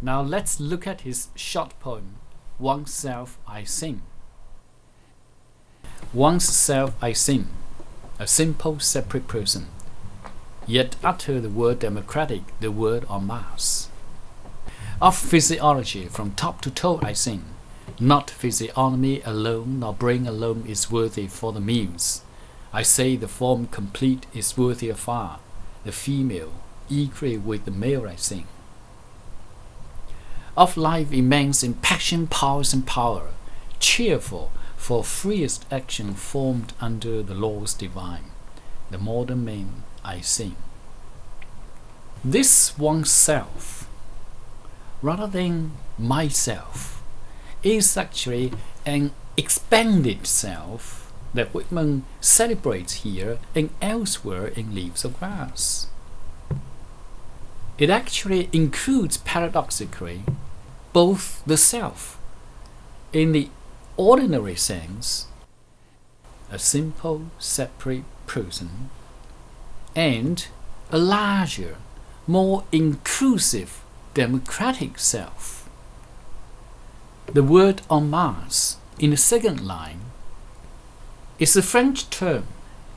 Now let's look at his short poem, Oneself I Sing. Oneself I sing, a simple separate person, yet utter the word democratic, the word en masse. Of physiology from top to toe I sing, not physiognomy alone nor brain alone is worthy for the muse. I say the form complete is worthier far, the female, equally with the male I sing. Of life immense in passion, powers and power, cheerful for freest action formed under the laws divine, the modern man I sing. This oneself, rather than myself, is actually an expanded self that Whitman celebrates here and elsewhere in Leaves of Grass. It actually includes, paradoxically, both the self, in the ordinary sense, a simple, separate person, and a larger, more inclusive, democratic self. The word en masse in the second line is a French term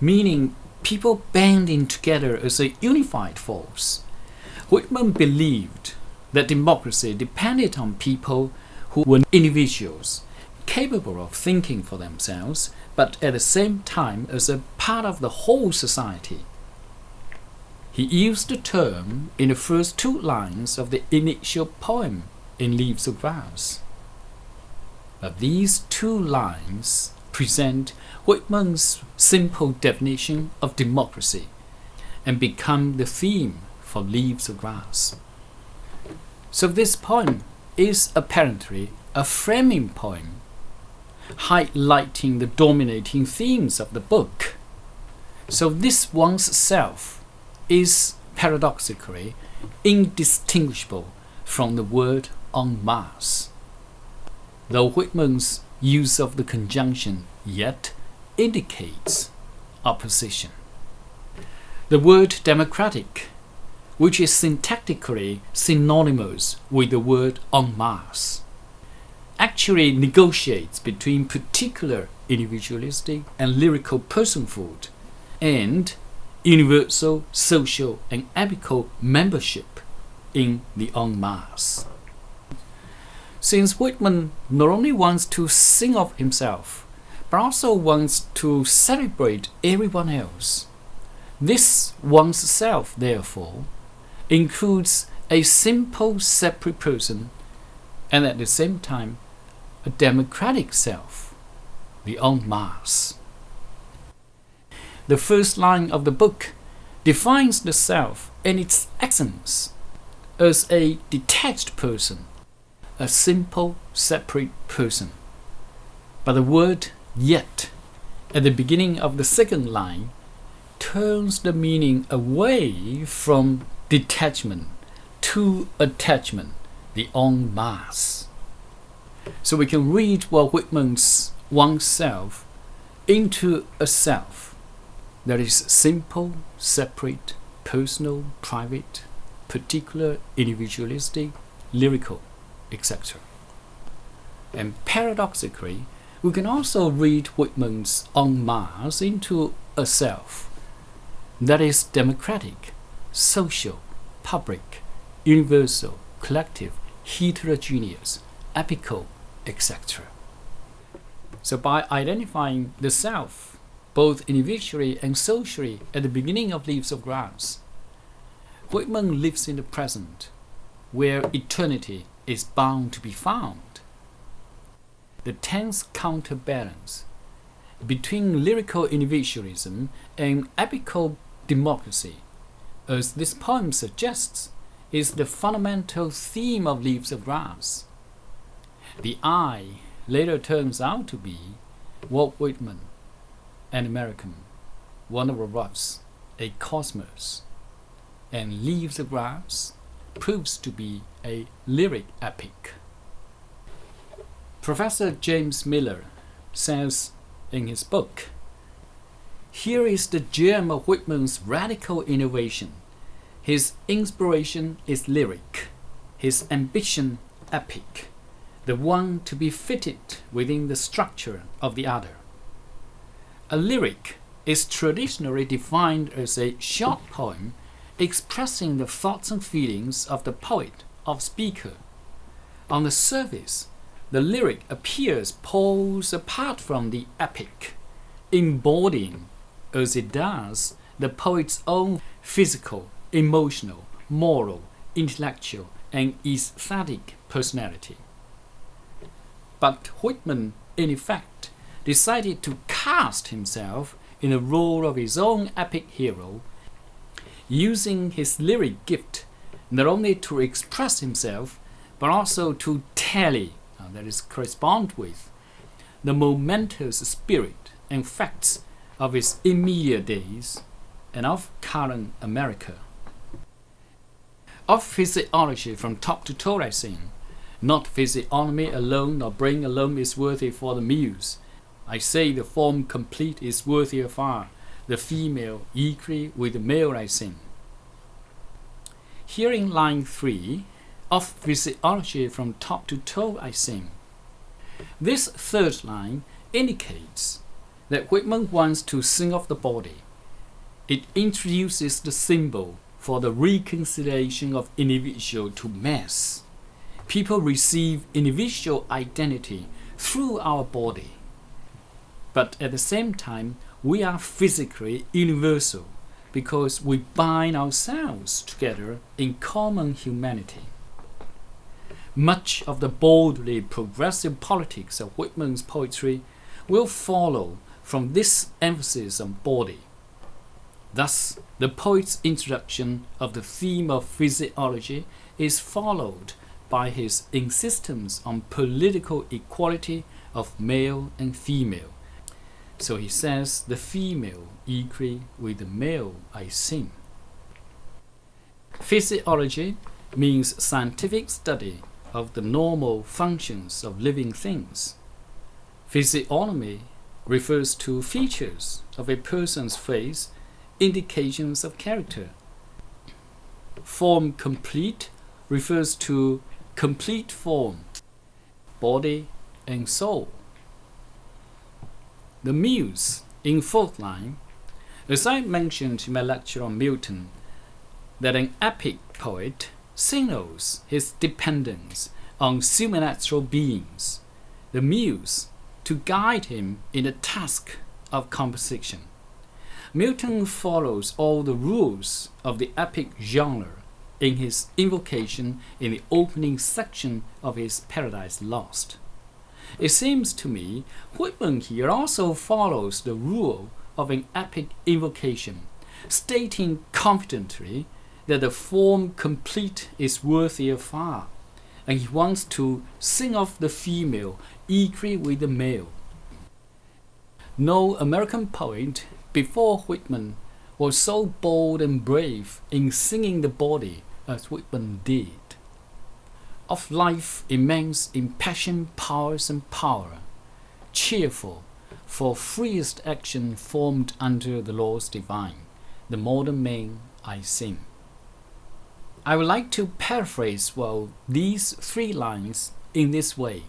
meaning people banding together as a unified force. Whitman believed that democracy depended on people who were individuals, capable of thinking for themselves, but at the same time as a part of the whole society. He used the term in the first two lines of the initial poem in Leaves of Grass. But these two lines present Whitman's simple definition of democracy and become the theme for Leaves of Grass. So this poem is apparently a framing poem, highlighting the dominating themes of the book. So this oneself is paradoxically indistinguishable from the word en masse, though Whitman's use of the conjunction yet indicates opposition. The word democratic, which is syntactically synonymous with the word en masse, actually negotiates between particular individualistic and lyrical personhood and universal social and epical membership in the en masse. Since Whitman not only wants to sing of himself, but also wants to celebrate everyone else, this oneself, therefore, includes a simple separate person and at the same time a democratic self, the en masse. The first line of the book defines the self and its essence as a detached person, a simple separate person. But the word yet at the beginning of the second line turns the meaning away from detachment to attachment, the en masse. So we can read Whitman's oneself into a self that is simple, separate, personal, private, particular, individualistic, lyrical, etc. And paradoxically, we can also read Whitman's en masse into a self that is democratic, social, public, universal, collective, heterogeneous, epical, etc. So by identifying the self, both individually and socially, at the beginning of Leaves of Grass, Whitman lives in the present, where eternity is bound to be found. The tense counterbalance between lyrical individualism and epical democracy, as this poem suggests, is the fundamental theme of Leaves of Grass. The I later turns out to be Walt Whitman, an American, one of us, a cosmos, and Leaves of Grass proves to be a lyric epic. Professor James Miller says in his book, "Here is the gem of Whitman's radical innovation. His inspiration is lyric. his ambition epic, the one to be fitted within the structure of the other. A lyric is traditionally defined as a short poem expressing the thoughts and feelings of the poet or speaker. On the surface, the lyric appears poles apart from the epic, embodying, as it does, the poet's own physical, emotional, moral, intellectual, and aesthetic personality. But Whitman, in effect, decided to cast himself in the role of his own epic hero, using his lyric gift not only to express himself, but also to tally, that is, correspond with, the momentous spirit and facts of his immediate days and of current America. Of physiology from top to toe I sing, not physiognomy alone or brain alone is worthy for the muse. I say the form complete is worthier far, the female equally with the male I sing. Here in line 3, of physiology from top to toe I sing. This third line indicates that Whitman wants to sing of the body. It introduces the symbol for the reconciliation of individual to mass. People receive individual identity through our body. But at the same time, we are physically universal because we bind ourselves together in common humanity. Much of the boldly progressive politics of Whitman's poetry will follow from this emphasis on body. Thus, the poet's introduction of the theme of physiology is followed by his insistence on political equality of male and female. So he says, the female equally with the male I sing. Physiology means scientific study of the normal functions of living things. Physiognomy refers to features of a person's face, indications of character. Form complete refers to complete form, body and soul. The muse in fourth line, as I mentioned in my lecture on Milton, that an epic poet signals his dependence on supernatural beings, the muse, to guide him in the task of composition. Milton follows all the rules of the epic genre in his invocation in the opening section of his Paradise Lost. It seems to me Whitman here also follows the rule of an epic invocation, stating confidently that the form complete is worthier far, and he wants to sing of the female equally with the male. No American poet before Whitman was so bold and brave in singing the body as Whitman did. Of life immense in passion, powers and power, cheerful for freest action formed under the laws divine, the modern man I sing. I would like to paraphrase these three lines in this way.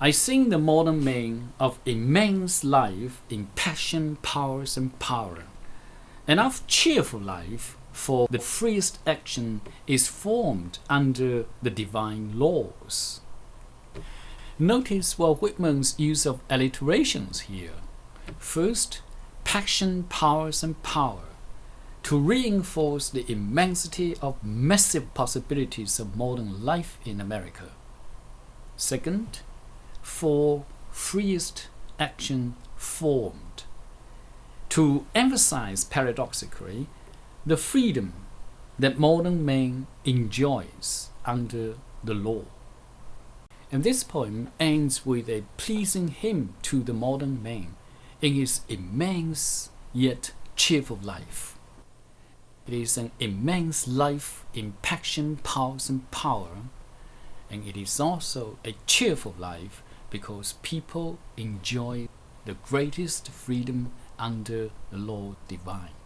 I sing the modern man of immense life in passion, powers and power, and of cheerful life, for the freest action is formed under the divine laws. Notice Whitman's use of alliterations here. First, passion, powers and power, to reinforce the immensity of massive possibilities of modern life in America. Second, for freest action formed, to emphasize paradoxically the freedom that modern man enjoys under the law. And this poem ends with a pleasing hymn to the modern man in his immense yet cheerful life. It is an immense life in passion, powers and power, and it is also a cheerful life because people enjoy the greatest freedom under the law divine.